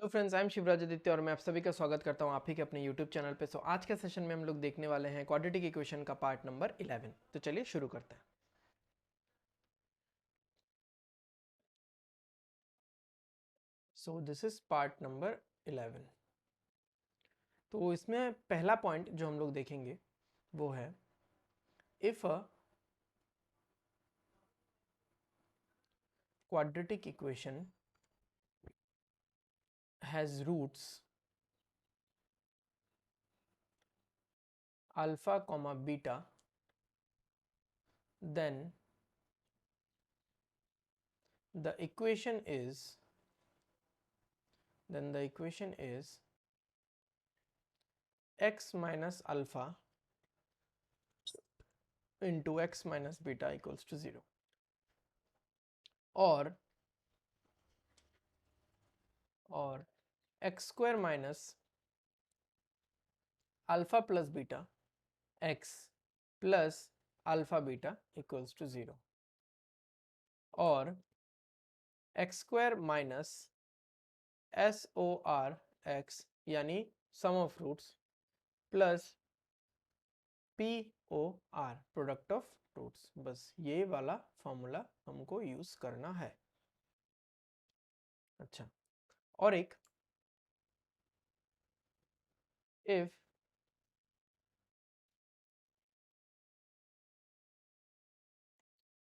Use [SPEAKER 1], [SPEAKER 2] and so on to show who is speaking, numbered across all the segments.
[SPEAKER 1] Friends, I am Shivraj Aditya और मैं आप सभी का स्वागत करता हूं आप ही के अपने यूट्यूब चैनल पे। सो आज के सेशन में हम लोग देखने वाले हैं क्वाड्रेटिक इक्वेशन का पार्ट नंबर 11। तो चलिए शुरू करते हैं। So this is part number 11। तो इसमें पहला पॉइंट जो हम लोग देखेंगे वो है if a quadratic equation has roots alpha comma beta, then the equation is x minus alpha into x minus beta equals to 0, और x square minus alpha plus beta x plus alpha beta equals to 0, और x square minus SOR x यानी sum of roots plus POR product of roots। बस ये वाला formula हमको use करना है। अच्छा, और एक if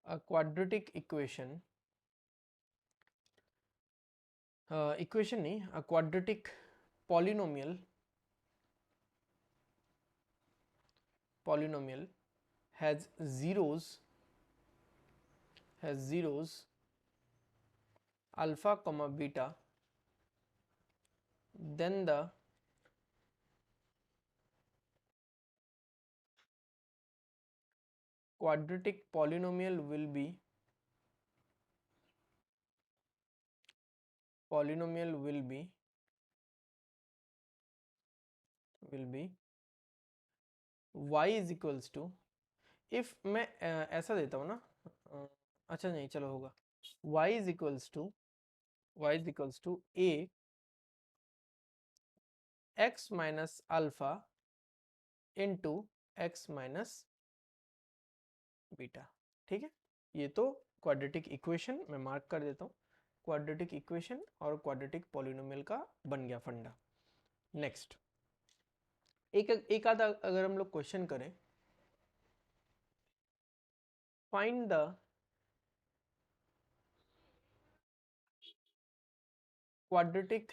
[SPEAKER 1] a quadratic equation equation नहीं, a quadratic polynomial has zeros alpha comma beta, then the quadratic polynomial will be y is equals to, if मैं ऐसा देता हूँ ना, अच्छा नहीं चलो होगा y is equals to a x minus alpha into x minus beta. ठीक है, ये तो क्वाड्रेटिक इक्वेशन मैं मार्क कर देता हूँ। क्वाड्रेटिक इक्वेशन और क्वाड्रेटिक पॉलिनोमियल का बन गया फंडा। नेक्स्ट एक आधा अगर हम लोग क्वेश्चन करें, find the quadratic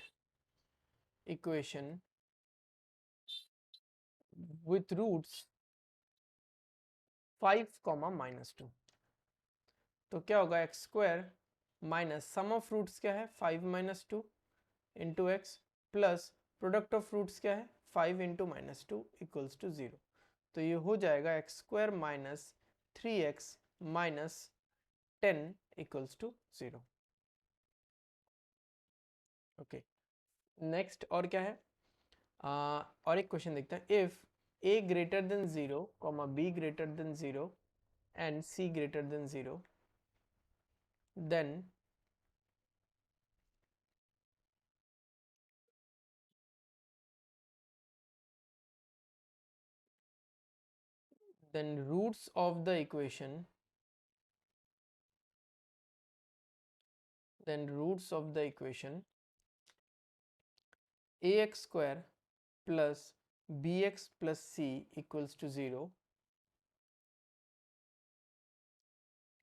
[SPEAKER 1] equation with roots 5, -2, तो क्या होगा x square minus sum of roots क्या है 5 - 2 into x plus product of roots क्या है 5 इंटू -2 इक्वल्स टू 0। तो ये हो जाएगा x square minus 3x minus 10 equals to 0। Okay, next और क्या है, और एक क्वेश्चन देखते हैं। If a greater than 0 comma b greater than 0 and c greater than 0, then roots of the equation ax square plus bx plus c equals to 0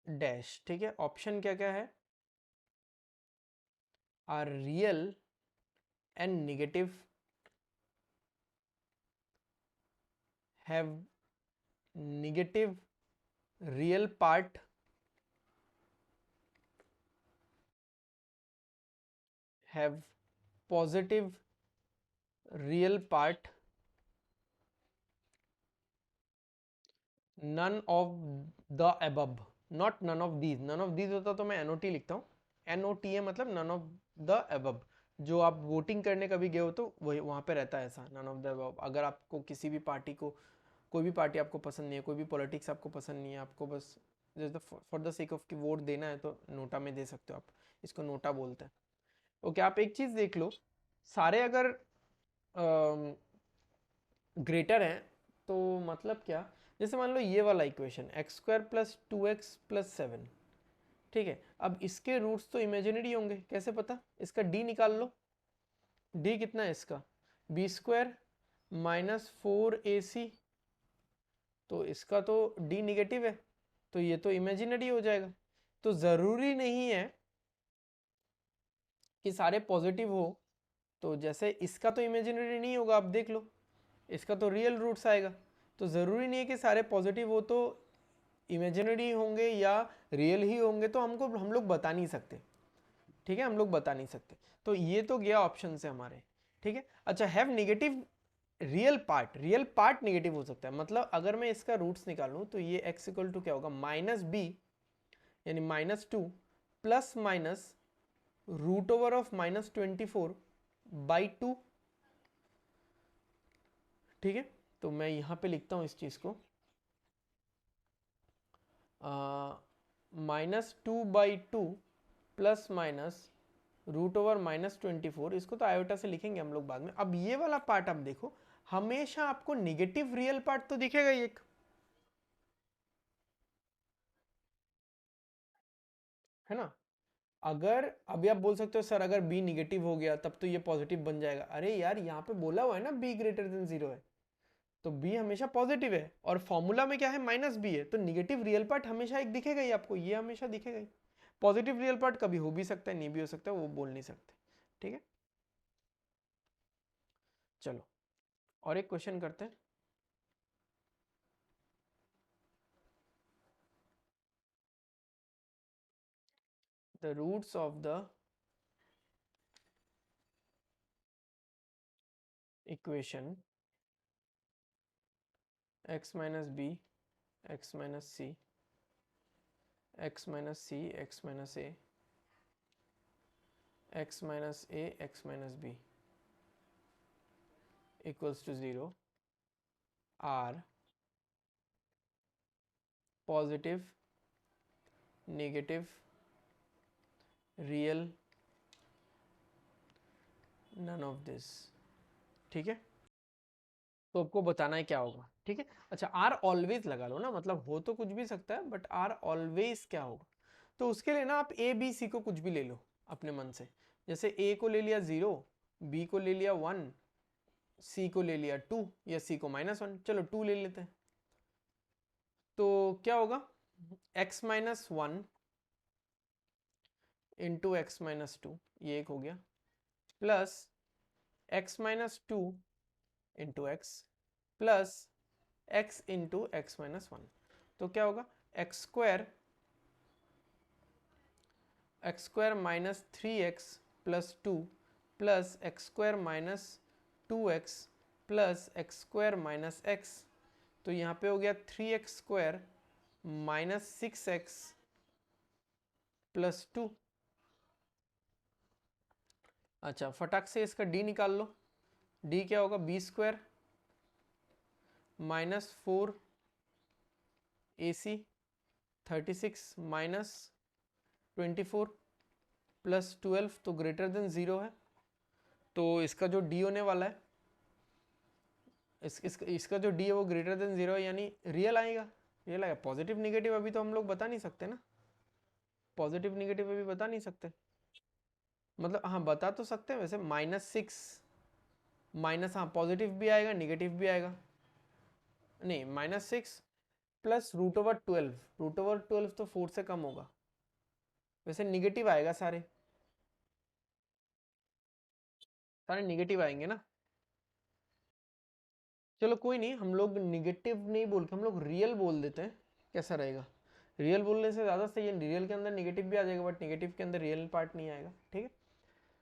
[SPEAKER 1] dash. ठीक है, option क्या क्या है, are real and negative, have negative real part, have positive real part, none of the above, not none of these. None of these होता तो मैं NOT लिखता हूँ, एनओटीए मतलब नन ऑफ द अबव। जो आप वोटिंग करने कभी गए हो तो वही वहाँ पे रहता है ऐसा, नन ऑफ द अबव। अगर आपको किसी भी पार्टी को, कोई भी पार्टी आपको पसंद नहीं है, कोई भी पॉलिटिक्स आपको पसंद नहीं है, आपको बस फॉर द सेक ऑफ कि वोट देना है, तो नोटा में दे सकते हो आप, इसको नोटा बोलते हैं। ओके, आप एक चीज़ देख लो, सारे अगर ग्रेटर हैं तो मतलब क्या, जैसे मान लो ये वाला equation x square plus 2x plus 7, ठीक है, अब इसके रूट्स तो इमेजिनरी होंगे, कैसे पता, इसका डी निकाल लो, डी कितना है इसका, बी स्क्वायर माइनस 4ac, तो इसका तो डी निगेटिव है, तो ये तो इमेजिनरी हो जाएगा। तो ज़रूरी नहीं है कि सारे पॉजिटिव हो, तो जैसे इसका तो इमेजिनरी नहीं होगा, आप देख लो, इसका तो रियल रूट्स आएगा, तो ज़रूरी नहीं है कि सारे पॉजिटिव हो तो इमेजिनरी होंगे या रियल ही होंगे, तो हम लोग बता नहीं सकते, ठीक है, हम लोग बता नहीं सकते। तो ये तो गया ऑप्शन से हमारे, ठीक है। अच्छा, have negative real part negative हो सकता है, मतलब अगर मैं इसका रूट्स निकालूं तो ये x इक्वल टू क्या होगा, माइनस बी यानी -2 plus minus root over of -24/2, ठीक है। तो मैं यहां पे लिखता हूं इस चीज को, -2/2 प्लस माइनस रूट ओवर -24, इसको तो आयोटा से लिखेंगे हम लोग बाद में। अब ये वाला पार्ट आप देखो, हमेशा आपको निगेटिव रियल पार्ट तो दिखेगा ही एक, है ना। अगर अभी आप बोल सकते हो सर अगर b निगेटिव हो गया तब तो ये पॉजिटिव बन जाएगा, अरे यार यहाँ पे बोला हुआ है ना b ग्रेटर देन 0 है, तो b हमेशा पॉजिटिव है और फॉर्मूला में क्या है -b है, तो निगेटिव रियल पार्ट हमेशा एक दिखेगा ही आपको, ये हमेशा दिखेगा ही। पॉजिटिव रियल पार्ट कभी हो भी सकता है, नहीं भी हो सकता है, वो बोल नहीं सकते, ठीक है। चलो और एक क्वेश्चन करते हैं। The roots of the equation x minus b x minus c x minus c x minus a x minus a x minus b equals to 0 are positive, negative, real, none of this, ठीक है। तो आपको बताना है क्या होगा, ठीक है। अच्छा, आर ऑलवेज लगा लो ना, मतलब हो तो कुछ भी सकता है बट आर ऑलवेज क्या होगा, तो उसके लिए ना आप ए बी सी को कुछ भी ले लो अपने मन से, जैसे ए को ले लिया 0, बी को ले लिया 1, सी को ले लिया 2 या सी को -1, चलो 2 ले लेते हैं। तो क्या होगा, x minus 1 into x minus 2, ये एक हो गया, plus x minus 2 into x plus x into x minus 1, तो क्या होगा, x square minus 3x plus 2 plus x square minus 2x plus x square minus x, तो यहाँ पे हो गया 3x square minus 6x plus 2। अच्छा, फटाक से इसका d निकाल लो, d क्या होगा, B square minus 4ac 36 minus 24 plus 12, तो ग्रेटर देन 0 है, तो इसका जो d होने वाला है, इसका जो d है वो ग्रेटर देन 0 है, यानी रियल आएगा, रियल आएगा। पॉजिटिव निगेटिव अभी तो हम लोग बता नहीं सकते ना, पॉजिटिव निगेटिव अभी बता नहीं सकते, मतलब हाँ बता तो सकते हैं वैसे, -6 माइनस, हाँ पॉजिटिव भी आएगा निगेटिव भी आएगा, नहीं -6 प्लस रूट ओवर 12 तो 4 से कम होगा, वैसे निगेटिव आएगा, सारे सारे निगेटिव आएंगे ना। चलो कोई नहीं, हम लोग निगेटिव नहीं बोल के हम लोग रियल बोल देते हैं, कैसा रहेगा, रियल बोलने से ज़्यादा सही है, रियल के अंदर निगेटिव भी आ जाएगा बट निगेटिव के अंदर रियल पार्ट नहीं आएगा, ठीक है।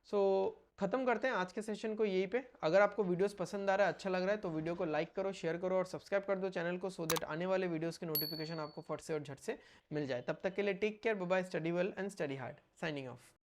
[SPEAKER 1] सो खत्म करते हैं आज के सेशन को यहीं पे। अगर आपको वीडियोस पसंद आ रहा है, अच्छा लग रहा है, तो वीडियो को लाइक करो, शेयर करो और सब्सक्राइब कर दो चैनल को, सो दैट आने वाले वीडियोस की नोटिफिकेशन आपको फट से और झट से मिल जाए। तब तक के लिए take care, bye bye, study well and study hard, signing of.